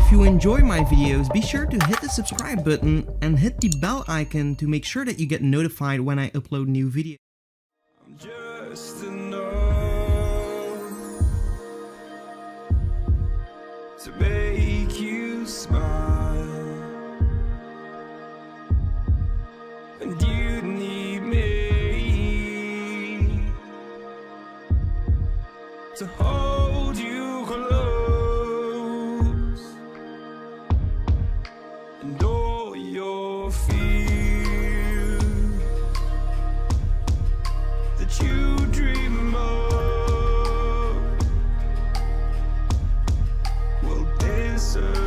If you enjoy my videos, be sure to hit the subscribe button and hit the bell icon to make sure that you get notified when I upload new videos. I'm just enough to make you smile, and you need me to hold you close, and all your fears that you dream of will disappear.